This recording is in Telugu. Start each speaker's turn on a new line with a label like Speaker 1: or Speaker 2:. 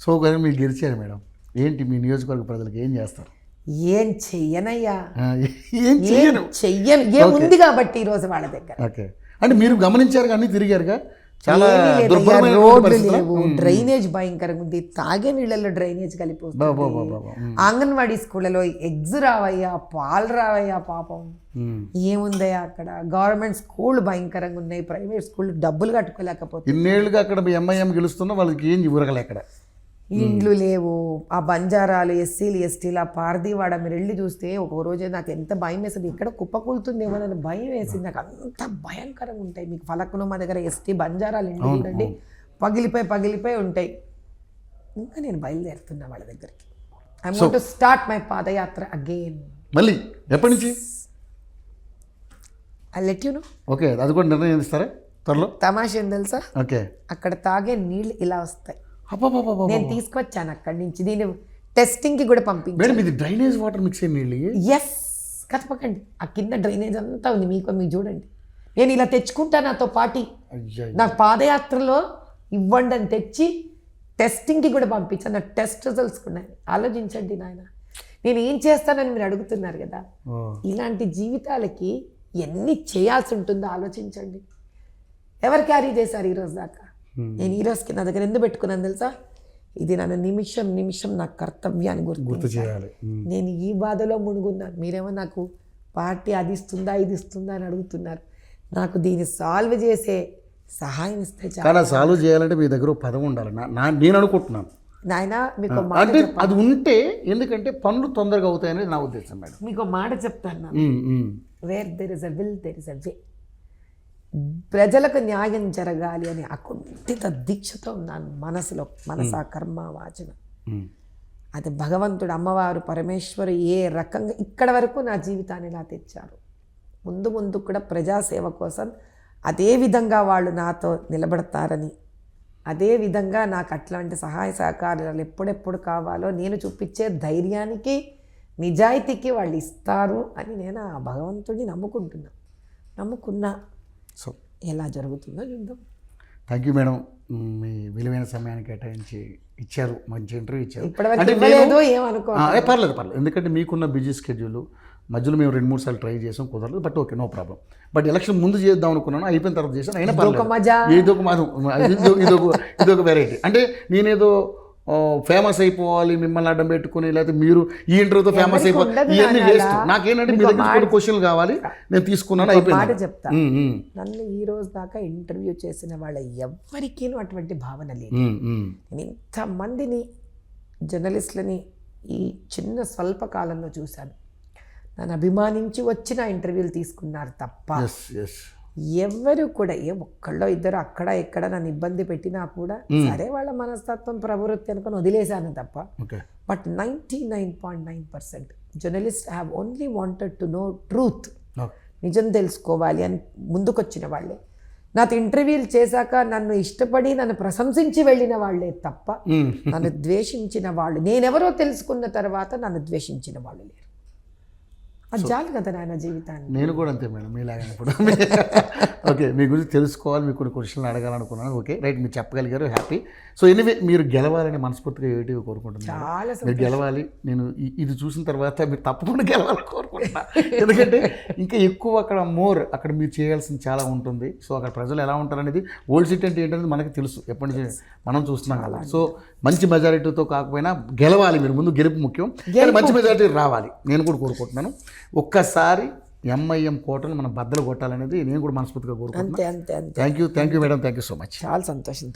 Speaker 1: సో కానీ మీరు గెలిచారు మేడం, ఏంటి మీ నియోజకవర్గ ప్రజలకు ఏం చేస్తారు?
Speaker 2: ఏం చెయ్యనయ్యా,
Speaker 1: ఏం చెయ్యను.
Speaker 2: చెయ్యను, ఏముంది కాబట్టి ఈరోజు వాళ్ళ దగ్గర.
Speaker 1: ఓకే, అంటే మీరు గమనించారు కానీ తిరిగారుగా, చాలా
Speaker 2: రోడ్లు లేవు, డ్రైనేజ్ భయంకరంగా ఉంది, తాగే నీళ్ళల్లో డ్రైనేజ్ కలిపిపోతుంది, అంగన్వాడీ స్కూళ్ళలో ఎగ్స్ రావయ్యా, పాలు రావయ్యా, పాపం ఏముందయ్యా అక్కడ. గవర్నమెంట్ స్కూల్ భయంకరంగా ఉన్నాయి, ప్రైవేట్ స్కూల్ డబ్బులు కట్టుకోలేకపోతే.
Speaker 1: ఇన్నేళ్ళుగా అక్కడ ఎంఐఎం గెలుస్తున్నా వాళ్ళకి ఏం ఊరగలే అక్కడ.
Speaker 2: ఇండ్లు లేవు, ఆ బంజారాలు, ఎస్సీలు, ఎస్టీలు, ఆ పారదీవాడ మీరు వెళ్ళి చూస్తే ఒక రోజే నాకు ఎంత భయం వేసింది, ఇక్కడ కుప్పకూలుతుందేమో అని భయం వేసింది నాకు. అంత భయంకరంగా ఉంటాయి. మీకు ఫలక్ను మా దగ్గర ఎస్టీ బంజారాలు ఇండ్లు చూడండి, పగిలిపోయి ఉంటాయి. ఇంకా నేను బయలుదేరుతున్నా వాళ్ళ దగ్గరికి. I want to start my padayatra again.
Speaker 1: మళ్ళీ ఎప్పటి నుంచి?
Speaker 2: I let you know.
Speaker 1: Okay, అది కూడా నిర్ణయం ఇస్తారా త్వరలో?
Speaker 2: తమాషా ఏం తెలుసా,
Speaker 1: ఓకే,
Speaker 2: అక్కడ తాగే నీళ్ళు ఇలా వస్తాయి. నేను తీసుకొచ్చాను అక్కడి నుంచి, దీని టెస్టింగ్కి కూడా పంపించాను.
Speaker 1: ఇది డ్రైనేజ్ వాటర్ మిక్స్ అయిన నీళ్ళు.
Speaker 2: ఎస్, కథపకండి, ఆ కింద డ్రైనేజ్ అంతా ఉంది, మీకు చూడండి. నేను ఇలా తెచ్చుకుంటా నాతో పాటి, నాకు పాదయాత్రలో ఇవ్వండి అని తెచ్చి టెస్టింగ్కి కూడా పంపించాను. నా టెస్ట్ రిజల్ట్స్ ఉన్నాయి. ఆలోచించండి నాయన, నేను ఏం చేస్తానని మీరు అడుగుతున్నారు కదా. ఇలాంటి జీవితాలకి ఎన్ని చేయాల్సి ఉంటుందో ఆలోచించండి. ఎవరు క్యారీ చేశారు ఈరోజు దాకా? నేను ఈ రోజుకి నా దగ్గర ఎందుకు పెట్టుకున్నాను తెలుసా? ఇది నన్ను నిమిషం నిమిషం నా కర్తవ్యాన్ని గుర్తు చేయాలి. నేను ఈ బాధలో మునుగున్నాను. మీరేమో నాకు పార్టీ అది ఇస్తుందా ఇది ఇస్తుందా అని అడుగుతున్నారు. నాకు దీన్ని సాల్వ్ చేసే సహాయం ఇస్తే చాలా.
Speaker 1: సాల్వ్ చేయాలంటే మీ దగ్గర పదం ఉండాలి నేను అనుకుంటున్నాను
Speaker 2: నాయన. మీకు
Speaker 1: అంటే అది ఉంటే, ఎందుకంటే పనులు తొందరగా అవుతాయనేది నా ఉద్దేశం మేడం.
Speaker 2: మీకు మాట చెప్తాను, where there is a will there is a way. ప్రజలకు న్యాయం జరగాలి అని అకుంఠిత దీక్షతో ఉన్నాను మనసులో, మనసా కర్మ వాచన. అది భగవంతుడు, అమ్మవారు, పరమేశ్వరు ఏ రకంగా ఇక్కడ వరకు నా జీవితాన్ని ఇలా తెచ్చారు. ముందు కూడా ప్రజాసేవ కోసం అదే విధంగా వాళ్ళు నాతో నిలబడతారని, అదే విధంగా నాకు అట్లాంటి సహాయ సహకారాలు ఎప్పుడెప్పుడు కావాలో నేను చూపించే ధైర్యానికి, నిజాయితీకి వాళ్ళు ఇస్తారు అని నేను ఆ భగవంతుడిని నమ్ముకున్నా. సో ఎలా జరుగుతుందో చూద్దాం.
Speaker 1: థ్యాంక్ యూ మేడం, మీ విలువైన సమయాన్ని కేటాయించి ఇచ్చారు, మంచి ఇంటర్వ్యూ ఇచ్చారు. పర్లేదు, ఎందుకంటే మీకున్న బిజీ షెడ్యూల్ మధ్యలో మేము 2-3 సార్లు ట్రై చేసాం, కుదరలేదు. But okay, no problem. But election ముందు చేద్దాం అనుకున్నాను, అయిపోయిన తర్వాత చేశాను. అయినా ఇదొక వెరైటీ. అంటే నేనేదో ఫేమస్ అయిపోవాలి, మిమ్మల్ని అడ్డం పెట్టుకుని, లేకపోతే మీరు ఈ ఇంటర్వ్యూతో ఫేమస్ అయిపోవాలి, ఇవన్నీ వేస్ట్. నాకేంటంటే మీ దగ్గర కొన్ని క్వశ్చన్లు కావాలి, నేను తీసుకున్నాను, అయిపోయింది.
Speaker 2: చెప్తా, నన్ను ఈ రోజు దాకా ఇంటర్వ్యూ చేసిన వాళ్ళ ఎవ్వరికీ అటువంటి భావన లేదు. నేను ఇంతమందిని జర్నలిస్టులని ఈ చిన్న స్వల్ప కాలంలో చూశాను. నన్ను అభిమానించి వచ్చిన ఇంటర్వ్యూలు తీసుకున్నారు తప్ప ఎవరు కూడా ఒక్కళ్ళో ఇద్దరు అక్కడ ఎక్కడ నన్ను ఇబ్బంది పెట్టినా కూడా సరే వాళ్ళ మనస్తత్వం ప్రవృత్తి అనుకుని వదిలేశాను తప్ప. But 99.9% journalist have only wanted to know truth, నిజం తెలుసుకోవాలి అని ముందుకొచ్చిన వాళ్ళే. నాతో ఇంటర్వ్యూలు చేశాక నన్ను ఇష్టపడి నన్ను ప్రశంసించి వెళ్ళిన వాళ్ళే తప్ప నన్ను ద్వేషించిన వాళ్ళు, నేనెవరో తెలుసుకున్న తర్వాత నన్ను ద్వేషించిన వాళ్ళు లేరు. అది చాలు కదా నాయన జీవితాన్ని.
Speaker 1: నేను కూడా అంతే మేడం, మీలాగా ఇప్పుడు. ఓకే, మీ గురించి తెలుసుకోవాలి, మీకు కొన్ని క్వశ్చన్లు అడగాలనుకున్నాను. ఓకే రైట్, మీరు చెప్పగలిగారు, హ్యాపీ. సో ఎనీవే, మీరు గెలవాలని మనస్ఫూర్తిగా ఏటివి కోరుకుంటున్నాను.
Speaker 2: చాలా
Speaker 1: మీరు గెలవాలి. నేను ఇది చూసిన తర్వాత మీరు తప్పకుండా గెలవాలని కోరుకుంటున్నా. ఎందుకంటే ఇంకా ఎక్కువ అక్కడ మీరు చేయాల్సింది చాలా ఉంటుంది. సో అక్కడ ప్రజలు ఎలా ఉంటారనేది, ఓల్డ్ సిటీ అంటే ఏంటనేది మనకి తెలుసు, ఎప్పటి నుంచి మనం చూస్తున్నాం కదా. సో మంచి మెజారిటీతో కాకపోయినా గెలవాలి, మీరు ముందు గెలుపు ముఖ్యం, మంచి మెజారిటీ రావాలి నేను కూడా కోరుకుంటున్నాను. ఒక్కసారి ఎంఐఎం కోటను మనం బద్దలు కొట్టాలనేది నేను కూడా మనస్ఫూర్తిగా కోరుకుంటున్నాను.
Speaker 2: అంతే.
Speaker 1: Thank you madam, thank you so much.
Speaker 2: చాలా సంతోషం.